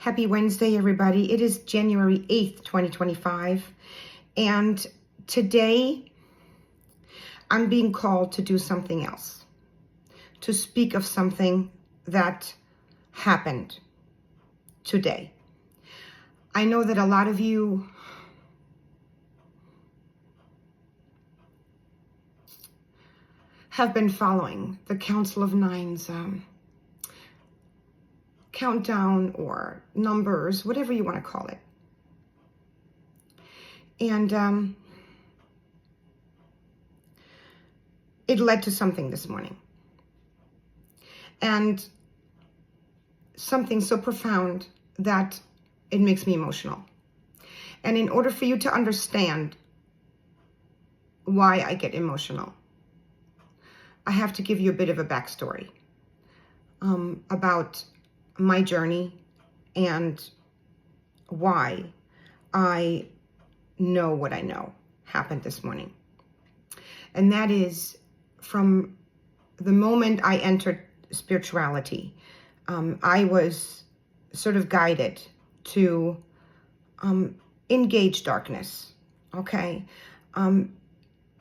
Happy Wednesday, everybody. It is January 8th, 2025. And today I'm being called to do something else, to speak of something that happened today. I know that a lot of you have been following the Council of Nine's countdown or numbers, whatever you want to call it. And it led to something this morning. And something so profound that it makes me emotional. And in order for you to understand why I get emotional, I have to give you a bit of a backstory about my journey and why I know what I know happened this morning. And that is from the moment I entered spirituality, I was sort of guided to engage darkness, okay?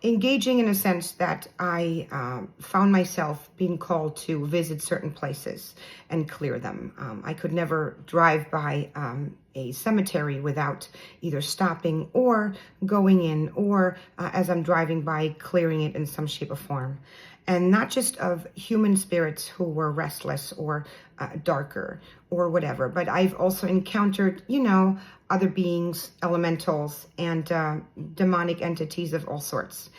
Engaging in a sense that I found myself being called to visit certain places and clear them. I could never drive by a cemetery without either stopping or going in, or as I'm driving by, clearing it in some shape or form. And not just of human spirits who were restless or darker or whatever, but I've also encountered, other beings, elementals, and demonic entities of all sorts.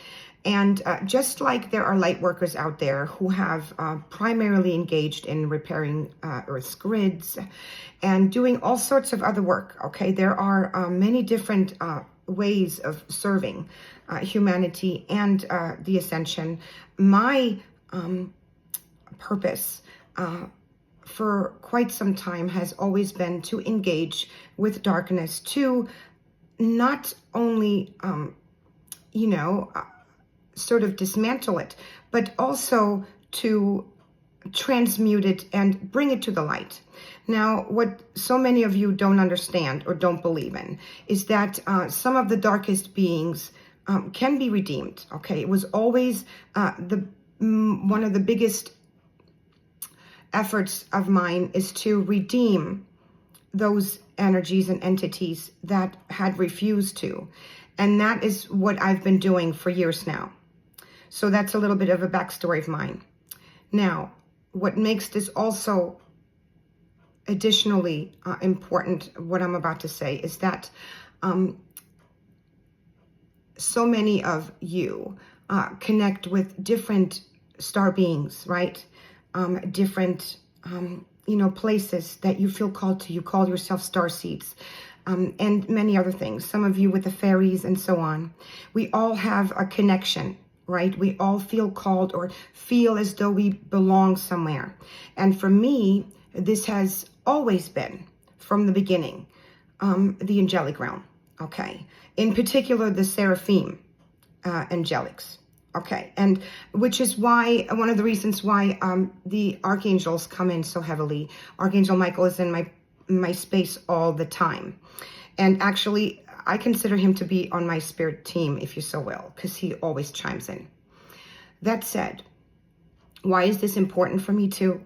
And just like there are light workers out there who have primarily engaged in repairing Earth's grids and doing all sorts of other work, okay, there are many different ways of serving humanity and the ascension. My purpose for quite some time has always been to engage with darkness, to not only, sort of dismantle it, but also to transmute it and bring it to the light. Now, what so many of you don't understand or don't believe in is that some of the darkest beings can be redeemed, okay? It was always one of the biggest efforts of mine is to redeem those energies and entities that had refused to. And that is what I've been doing for years now. So that's a little bit of a backstory of mine. Now, what makes this also additionally important, what I'm about to say, is that so many of you connect with different star beings, right? Different, places that you feel called to. You call yourself star seeds, and many other things. Some of you with the fairies and so on. We all have a connection, right? We all feel called or feel as though we belong somewhere. And for me, this has always been, from the beginning, the angelic realm, okay? In particular, the seraphim angelics. Okay, and which is why, one of the reasons why the archangels come in so heavily. Archangel Michael is in my space all the time. And actually, I consider him to be on my spirit team, if you so will, because he always chimes in. That said, why is this important for me to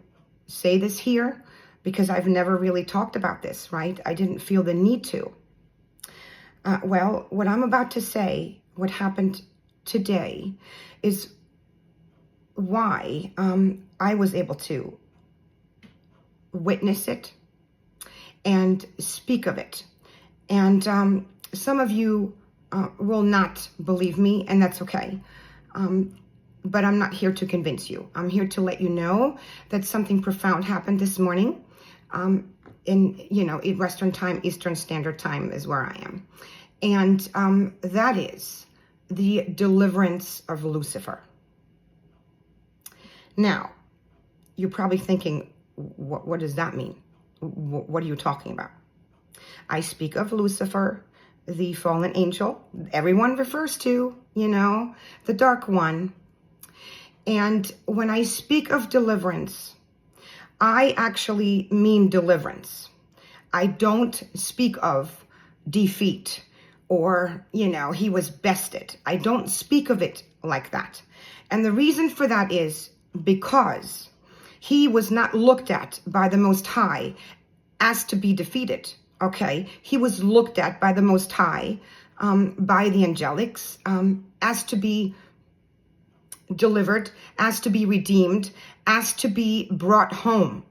say this here? Because I've never really talked about this, right? I didn't feel the need to. Well, what I'm about to say, what happened today, is why I was able to witness it and speak of it. And some of you will not believe me, and that's okay. But I'm not here to convince you. I'm here to let you know that something profound happened this morning. In Western time, Eastern Standard Time is where I am. And that is the Deliverance of Lucifer. Now, you're probably thinking, what does that mean? What are you talking about? I speak of Lucifer, the fallen angel. Everyone refers to, the dark one. And when I speak of deliverance, I actually mean deliverance. I don't speak of defeat or, he was bested. I don't speak of it like that. And the reason for that is because he was not looked at by the Most High as to be defeated, okay? He was looked at by the Most High, by the angelics, as to be delivered, as to be redeemed, as to be brought home,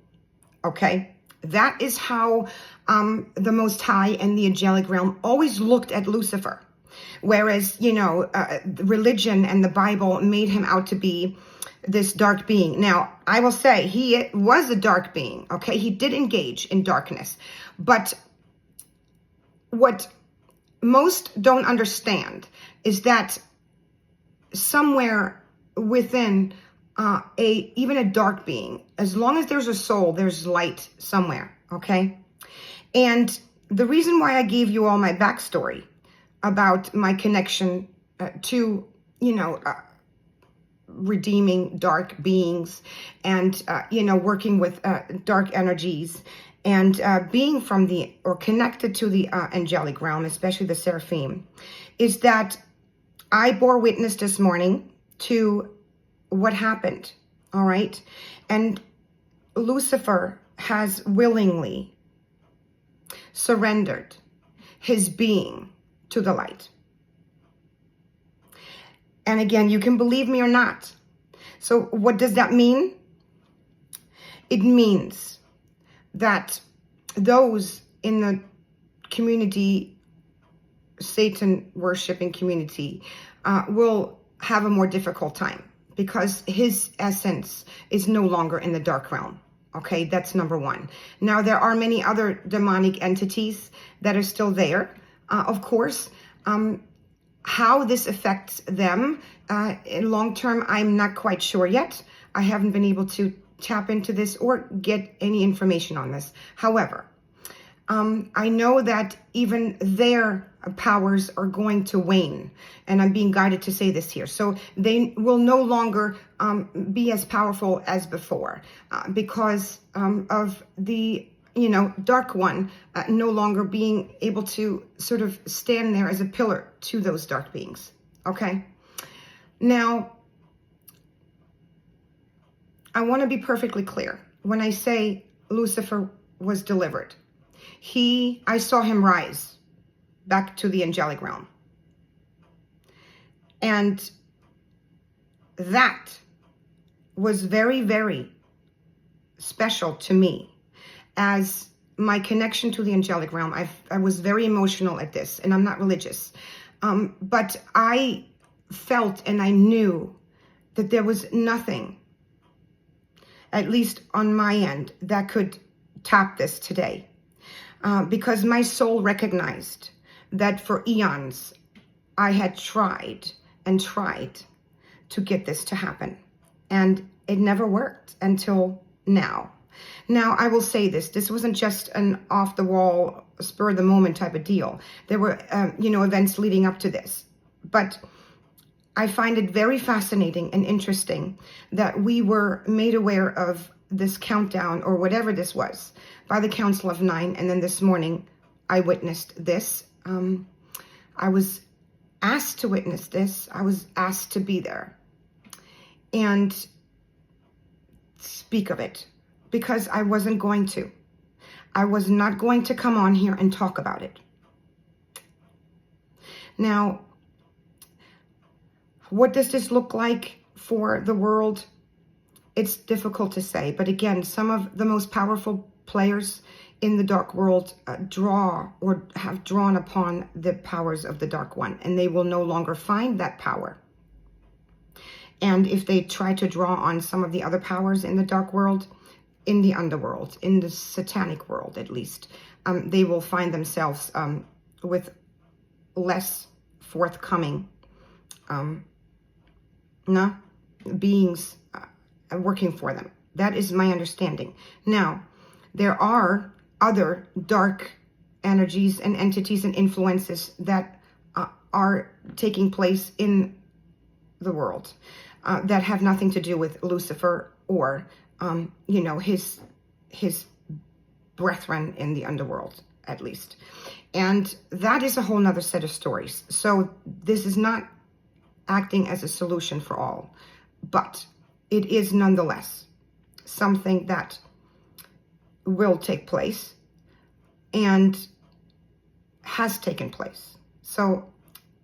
okay? That is how the Most High and the angelic realm always looked at Lucifer. Whereas, religion and the Bible made him out to be this dark being. Now, I will say he was a dark being, okay? He did engage in darkness. But what most don't understand is that somewhere within even a dark being, as long as there's a soul, there's light somewhere, okay? And the reason why I gave you all my backstory about my connection to, redeeming dark beings and, working with dark energies and being from or connected to the angelic realm, especially the seraphim, is that I bore witness this morning to what happened, all right? And Lucifer has willingly surrendered his being to the light. And again, you can believe me or not. So what does that mean? It means that those in the community, Satan worshiping community, will have a more difficult time because his essence is no longer in the dark realm. Okay, that's number one. Now, there are many other demonic entities that are still there, of course. How this affects them in long term, I'm not quite sure yet. I haven't been able to tap into this or get any information on this. However, I know that even their powers are going to wane, and I'm being guided to say this here. So they will no longer be as powerful as before because of the dark one no longer being able to sort of stand there as a pillar to those dark beings. Okay. Now, I want to be perfectly clear. When I say Lucifer was delivered, I saw him rise back to the angelic realm. And that was very, very special to me as my connection to the angelic realm. I was very emotional at this, and I'm not religious. But I felt and I knew that there was nothing, at least on my end, that could top this today. Because my soul recognized that for eons, I had tried and tried to get this to happen. And it never worked until now. Now, I will say this wasn't just an off-the-wall, spur-of-the-moment type of deal. There were, events leading up to this. But I find it very fascinating and interesting that we were made aware of this countdown or whatever this was by the Council of Nine. And then this morning, I witnessed this. I was asked to witness this. I was asked to be there and speak of it because I wasn't going to. I was not going to come on here and talk about it. Now, what does this look like for the world? It's difficult to say. But again, some of the most powerful players in the dark world draw or have drawn upon the powers of the dark one, and they will no longer find that power. And if they try to draw on some of the other powers in the dark world, in the underworld, in the satanic world at least, they will find themselves with less forthcoming beings working for them. That is my understanding. Now, there are other dark energies and entities and influences that are taking place in the world that have nothing to do with Lucifer or his brethren in the underworld, at least. And that is a whole nother set of stories. So this is not acting as a solution for all, but it is nonetheless something that will take place and has taken place. So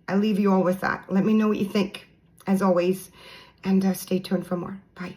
I leave you all with that. Let me know what you think, as always, and stay tuned for more. Bye.